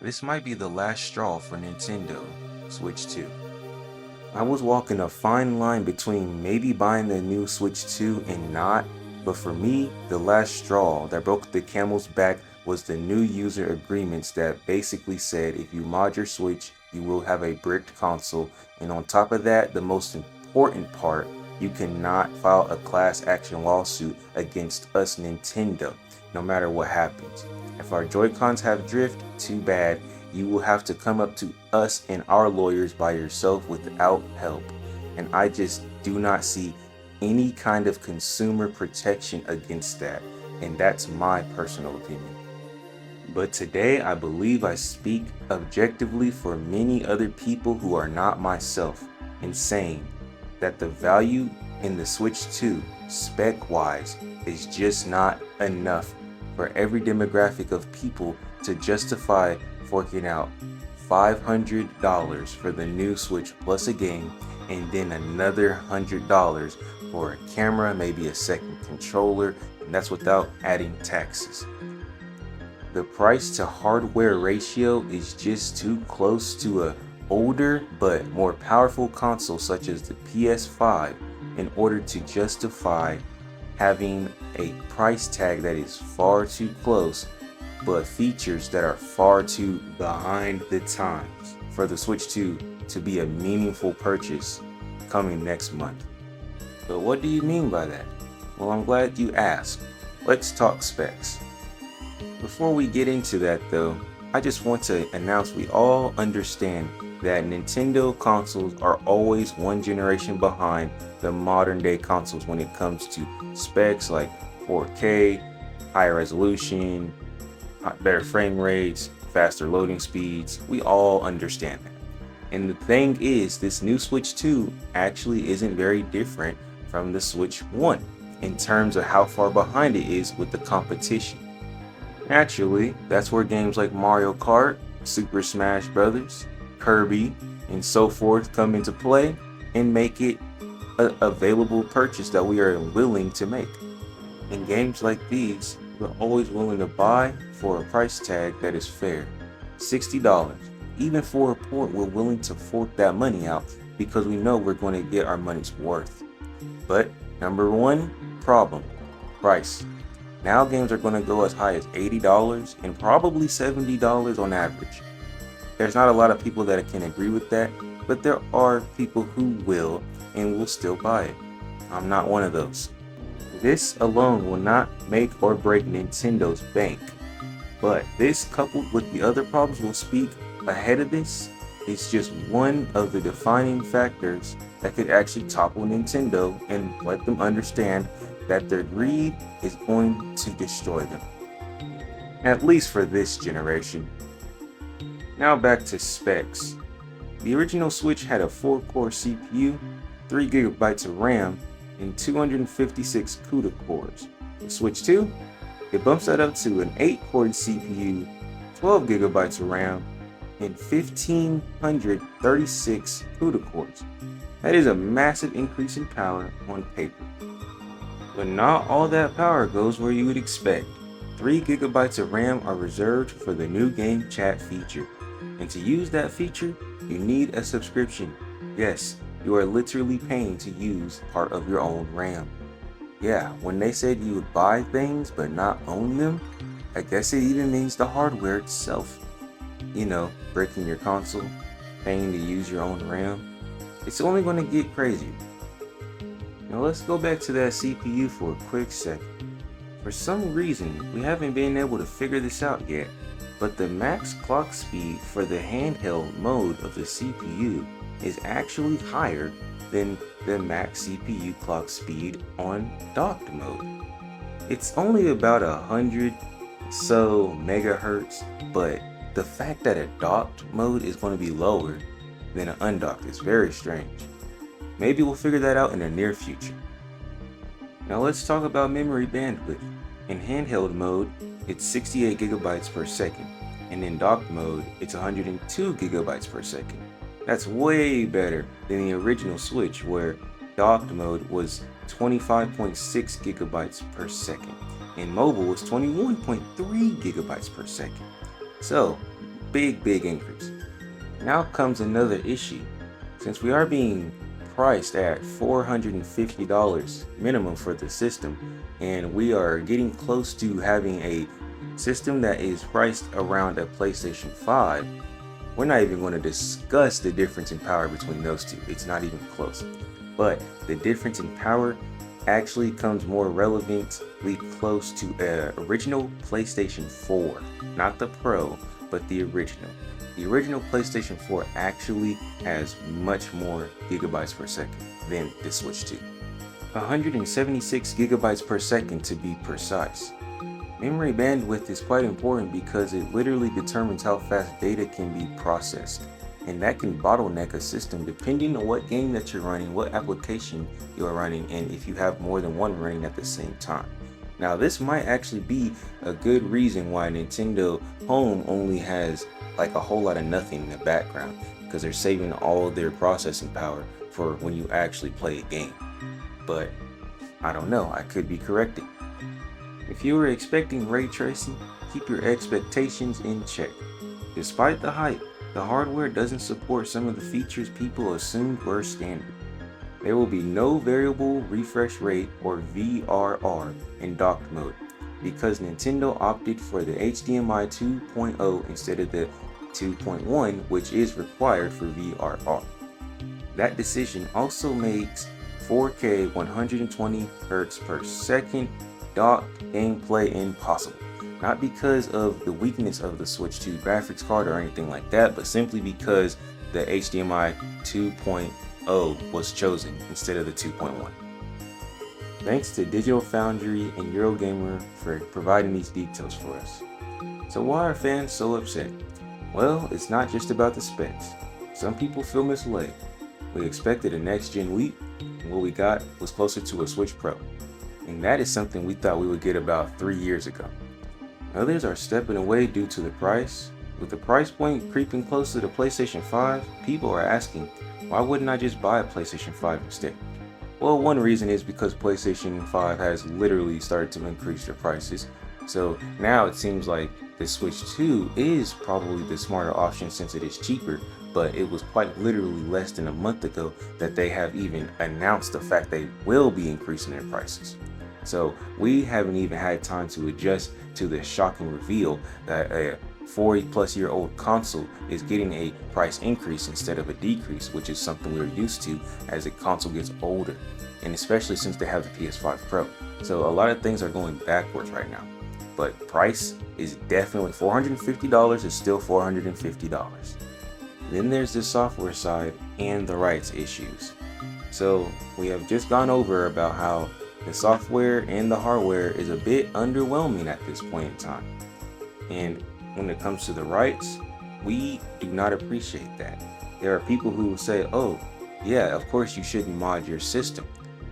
This might be the last straw for Nintendo Switch 2. I was walking a fine line between maybe buying the new Switch 2 and not, but for me, the last straw that broke the camel's back was the new user agreements that basically said if you mod your Switch, you will have a bricked console, and on top of that, the most important part, you cannot file a class action lawsuit against us Nintendo, no matter what happens. If our Joy-Cons have drift, too bad. You will have to come up to us and our lawyers by yourself without help. And I just do not see any kind of consumer protection against that. And that's my personal opinion. But today I believe I speak objectively for many other people who are not myself in saying that the value in the Switch 2 spec-wise is just not enough for every demographic of people to justify forking out $500 for the new Switch plus a game, and then another $100 for a camera, maybe a second controller, and that's without adding taxes. The price to hardware ratio is just too close to a older but more powerful console such as the PS5 in order to justify having a price tag that is far too close but features that are far too behind the times for the Switch 2 to be a meaningful purchase coming next month. But what do you mean by that? Well, I'm glad you asked. Let's talk specs. Before we get into that though, I just want to announce we all understand that Nintendo consoles are always one generation behind the modern day consoles when it comes to specs like 4K, higher resolution, better frame rates, faster loading speeds. We all understand that. And the thing is, this new Switch 2 actually isn't very different from the Switch 1 in terms of how far behind it is with the competition. Naturally, that's where games like Mario Kart, Super Smash Bros., Kirby, and so forth come into play and make it an available purchase that we are willing to make. In games like these, we're always willing to buy for a price tag that is fair. $60. Even for a port, we're willing to fork that money out because we know we're going to get our money's worth. But number one problem, price. Now games are going to go as high as $80 and probably $70 on average. There's not a lot of people that can agree with that, but there are people who will and will still buy it. I'm not one of those. This alone will not make or break Nintendo's bank, but this coupled with the other problems we'll speak ahead of this is just one of the defining factors that could actually topple Nintendo and let them understand that their greed is going to destroy them. At least for this generation. Now back to specs. The original Switch had a 4-core CPU, 3GB of RAM, and 256 CUDA cores. The Switch 2, it bumps that up to an 8-core CPU, 12GB of RAM, and 1536 CUDA cores. That is a massive increase in power on paper. But not all that power goes where you would expect. 3GB of RAM are reserved for the new game chat feature. And to use that feature, you need a subscription. Yes, you are literally paying to use part of your own RAM. Yeah, when they said you would buy things but not own them, I guess it even means the hardware itself. You know, breaking your console, paying to use your own RAM. It's only going to get crazier. Now let's go back to that CPU for a quick second. For some reason, we haven't been able to figure this out yet, but the max clock speed for the handheld mode of the CPU is actually higher than the max CPU clock speed on docked mode. It's only about 100 so megahertz, but the fact that a docked mode is going to be lower than an undocked is very strange. Maybe we'll figure that out in the near future. Now let's talk about memory bandwidth. In handheld mode, it's 68GB per second, and in docked mode, it's 102GB per second. That's way better than the original Switch where docked mode was 25.6GB per second, and mobile was 21.3GB per second. So, big increase. Now comes another issue. Since we are being priced at $450 minimum for the system, and we are getting close to having a system that is priced around a PlayStation 5, we're not even going to discuss the difference in power between those two. It's not even close. But the difference in power actually comes more relevantly close to original PlayStation 4, not the Pro, but the original. The original PlayStation 4 actually has much more gigabytes per second than the Switch 2. 176 gigabytes per second to be precise. Memory bandwidth is quite important because it literally determines how fast data can be processed, and that can bottleneck a system depending on what game that you're running, what application you are running, and if you have more than one running at the same time. Now, this might actually be a good reason why Nintendo Home only has like a whole lot of nothing in the background, because they're saving all their processing power for when you actually play a game. But I don't know, I could be corrected. If you were expecting ray tracing, keep your expectations in check. Despite the hype, the hardware doesn't support some of the features people assumed were standard. There will be no variable refresh rate or VRR in docked mode, because Nintendo opted for the HDMI 2.0 instead of the 2.1, which is required for VRR. That decision also makes 4K 120Hz per second docked gameplay impossible. Not because of the weakness of the Switch 2 graphics card or anything like that, but simply because the HDMI 2.0 was chosen instead of the 2.1. Thanks to Digital Foundry and Eurogamer for providing these details for us. So why are fans so upset? Well, it's not just about the specs. Some people feel misled. We expected a next-gen leap, and what we got was closer to a Switch Pro. And that is something we thought we would get about 3 years ago. Others are stepping away due to the price. With the price point creeping close to the PlayStation 5, people are asking, why wouldn't I just buy a PlayStation 5 instead? Well, one reason is because PlayStation 5 has literally started to increase their prices. So now it seems like the Switch 2 is probably the smarter option since it is cheaper, but it was quite literally less than a month ago that they have even announced the fact they will be increasing their prices. So we haven't even had time to adjust to the shocking reveal that a 40-plus-year-old console is getting a price increase instead of a decrease, which is something we're used to as the console gets older, and especially since they have the PS5 Pro. So a lot of things are going backwards right now, but price is definitely $450 is still $450. Then there's the software side and the rights issues. So we have just gone over about how the software and the hardware is a bit underwhelming at this point in time. And when it comes to the rights, we do not appreciate that. There are people who will say, oh, yeah, of course you shouldn't mod your system.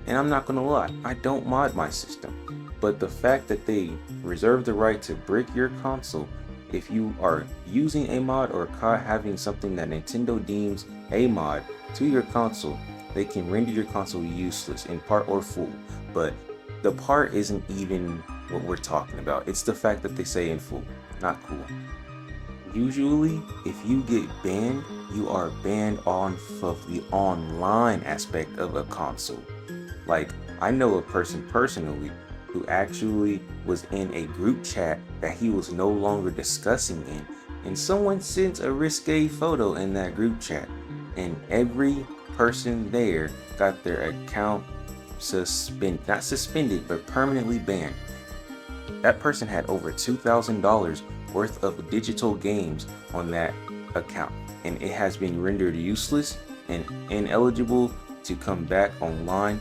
And I'm not gonna lie, I don't mod my system. But the fact that they reserve the right to brick your console if you are using a mod or having something that Nintendo deems a mod to your console, they can render your console useless in part or full. But the part isn't even what we're talking about. It's the fact that they say in full. Not cool. Usually, if you get banned, you are banned off of the online aspect of a console. Like, I know a person personally who actually was in a group chat that he was no longer discussing in, and someone sent a risque photo in that group chat, and every person there got their account not suspended, but permanently banned. That person had over $2,000 worth of digital games on that account, and it has been rendered useless and ineligible to come back online.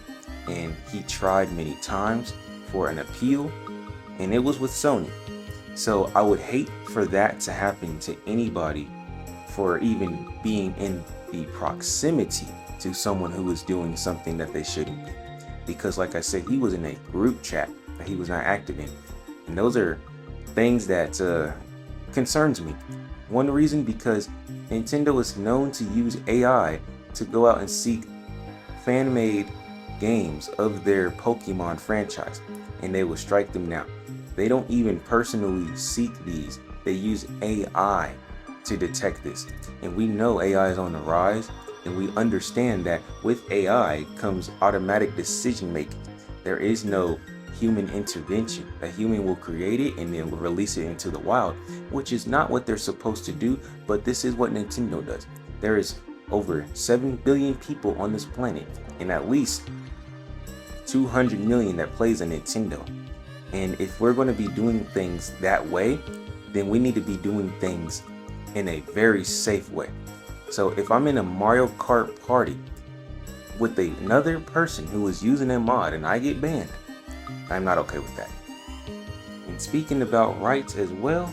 And he tried many times for an appeal, and it was with Sony. So I would hate for that to happen to anybody for even being in the proximity to someone who is doing something that they shouldn't be. Because like I said, he was in a group chat that he was not active in. And those are things that concerns me. One reason, because Nintendo is known to use AI to go out and seek fan-made games of their Pokemon franchise, and they will strike them down. They don't even personally seek these. They use AI to detect this. And we know AI is on the rise, and we understand that with AI comes automatic decision making. There is no human intervention. A human will create it and then will release it into the wild, which is not what they're supposed to do, but this is what Nintendo does. There is over 7 billion people on this planet, and at least 200 million that plays a Nintendo. And if we're going to be doing things that way, then we need to be doing things in a very safe way. So if I'm in a Mario Kart party with another person who is using a mod and I get banned, I'm not okay with that. And speaking about rights as well,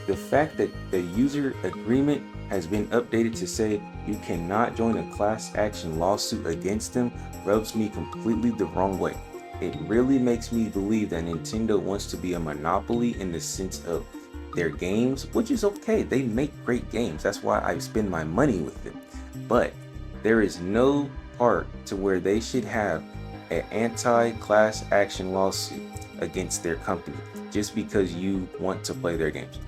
the fact that the user agreement has been updated to say you cannot join a class action lawsuit against them rubs me completely the wrong way. It really makes me believe that Nintendo wants to be a monopoly in the sense of their games, which is okay. They make great games. That's why I spend my money with them. But there is no part to where they should have an anti-class action lawsuit against their company just because you want to play their games.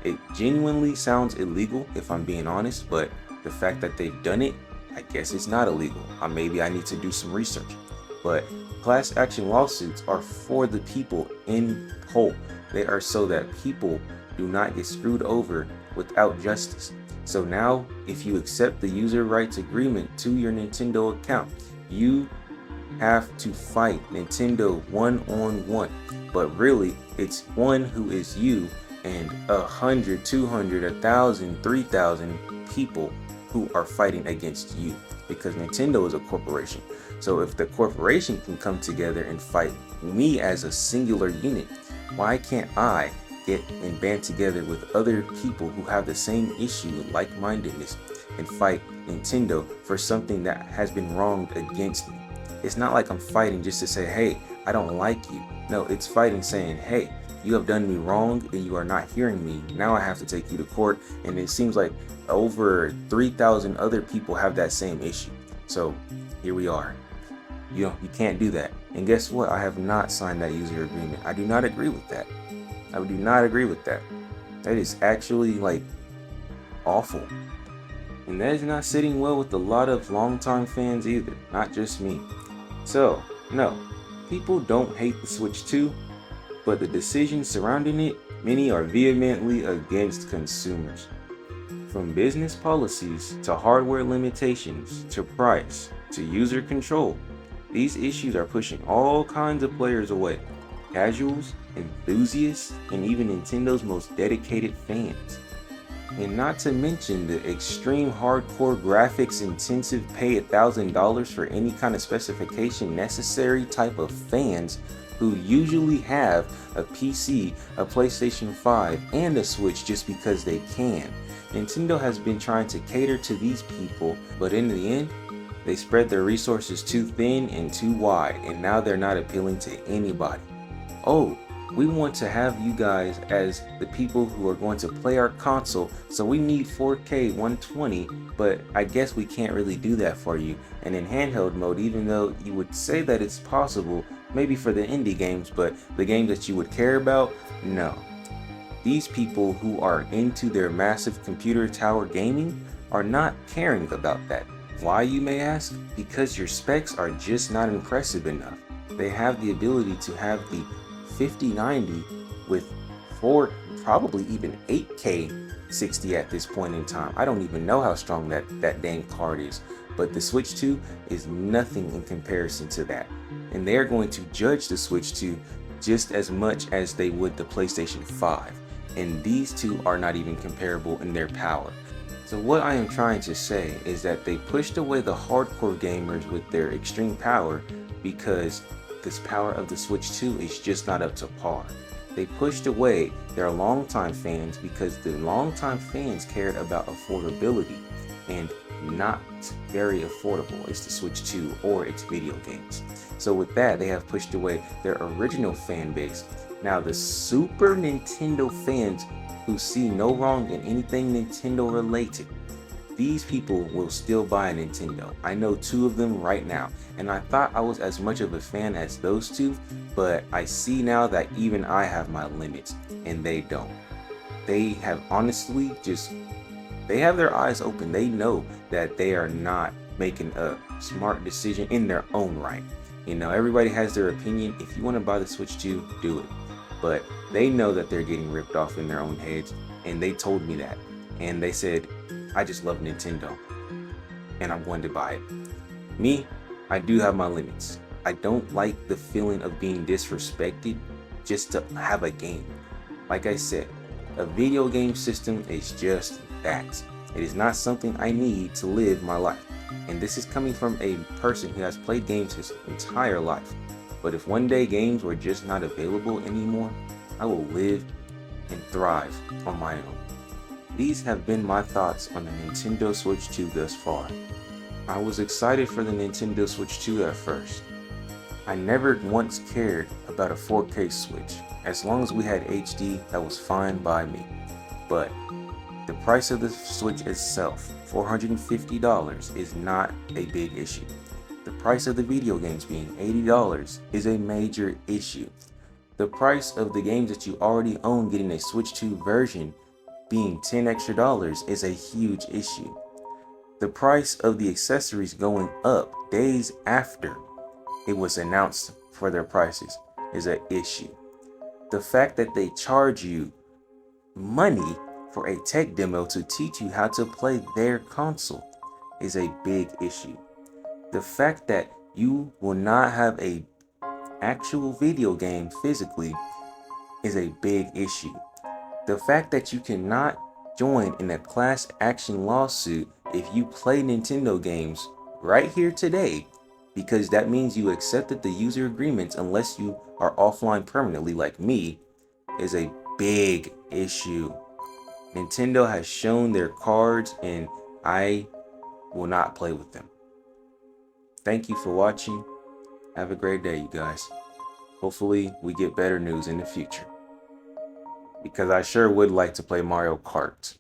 It genuinely sounds illegal if I'm being honest, but the fact that they've done it, I guess it's not illegal. Maybe I need to do some research. But class action lawsuits are for the people in whole. They are so that people do not get screwed over without justice. So now, if you accept the user rights agreement to your Nintendo account, you have to fight Nintendo one-on-one. But really, it's one who is you and 100, 200, 1,000, 3,000 people who are fighting against you, because Nintendo is a corporation. So if the corporation can come together and fight me as a singular unit, why can't I get and band together with other people who have the same issue, like-mindedness, and fight Nintendo for something that has been wronged against me? It's not like I'm fighting just to say, hey, I don't like you. No, it's fighting saying, hey, you have done me wrong and you are not hearing me. Now I have to take you to court. And it seems like over 3,000 other people have that same issue. So here we are. You can't do that. And guess what? I have not signed that user agreement. I do not agree with that. I do not agree with that. That is actually like awful. And that is not sitting well with a lot of longtime fans either, not just me. So, no, people don't hate the Switch 2, but the decisions surrounding it, many are vehemently against consumers. From business policies to hardware limitations to price to user control, these issues are pushing all kinds of players away. Casuals, enthusiasts, and even Nintendo's most dedicated fans. And not to mention the extreme hardcore graphics intensive pay $1,000 for any kind of specification necessary type of fans who usually have a PC, a PlayStation 5, and a Switch just because they can. Nintendo has been trying to cater to these people, but in the end, they spread their resources too thin and too wide, and now they're not appealing to anybody. Oh, we want to have you guys as the people who are going to play our console, so we need 4K 120, but I guess we can't really do that for you. And in handheld mode, even though you would say that it's possible, maybe for the indie games, but the games that you would care about, no. These people who are into their massive computer tower gaming are not caring about that. Why, you may ask? Because your specs are just not impressive enough. They have the ability to have the 5090 with 4, probably even 8K 60 at this point in time. I don't even know how strong that dang card is, but the Switch 2 is nothing in comparison to that. And they're going to judge the Switch 2 just as much as they would the PlayStation 5. And these two are not even comparable in their power. So what I am trying to say is that they pushed away the hardcore gamers with their extreme power because this power of the Switch 2 is just not up to par. They pushed away their longtime fans because the longtime fans cared about affordability, and not very affordable is the Switch 2 or its video games. So with that, they have pushed away their original fan base. Now the Super Nintendo fans who see no wrong in anything Nintendo related, these people will still buy a Nintendo. I know 2 of them right now, and I thought I was as much of a fan as those 2, but I see now that even I have my limits, and they don't. They have honestly just They have their eyes open. They know that they are not making a smart decision in their own right. Everybody has their opinion. If you want to buy the Switch 2, do it. But they know that they're getting ripped off in their own heads, and they told me that. And they said, I just love Nintendo, and I'm going to buy it. Me, I do have my limits. I don't like the feeling of being disrespected just to have a game. Like I said, a video game system is just that. It is not something I need to live my life. And this is coming from a person who has played games his entire life. But if one day games were just not available anymore, I will live and thrive on my own. These have been my thoughts on the Nintendo Switch 2 thus far. I was excited for the Nintendo Switch 2 at first. I never once cared about a 4K Switch. As long as we had HD, that was fine by me. But the price of the Switch itself, $450, is not a big issue. The price of the video games being $80 is a major issue. The price of the games that you already own getting a Switch 2 version being $10 extra is a huge issue. The price of the accessories going up days after it was announced for their prices is an issue. The fact that they charge you money for a tech demo to teach you how to play their console is a big issue. The fact that you will not have a actual video game physically is a big issue. The fact that you cannot join in a class action lawsuit if you play Nintendo games right here today, because that means you accepted the user agreements unless you are offline permanently like me, is a big issue. Nintendo has shown their cards, and I will not play with them. Thank you for watching. Have a great day, you guys. Hopefully we get better news in the future, because I sure would like to play Mario Kart.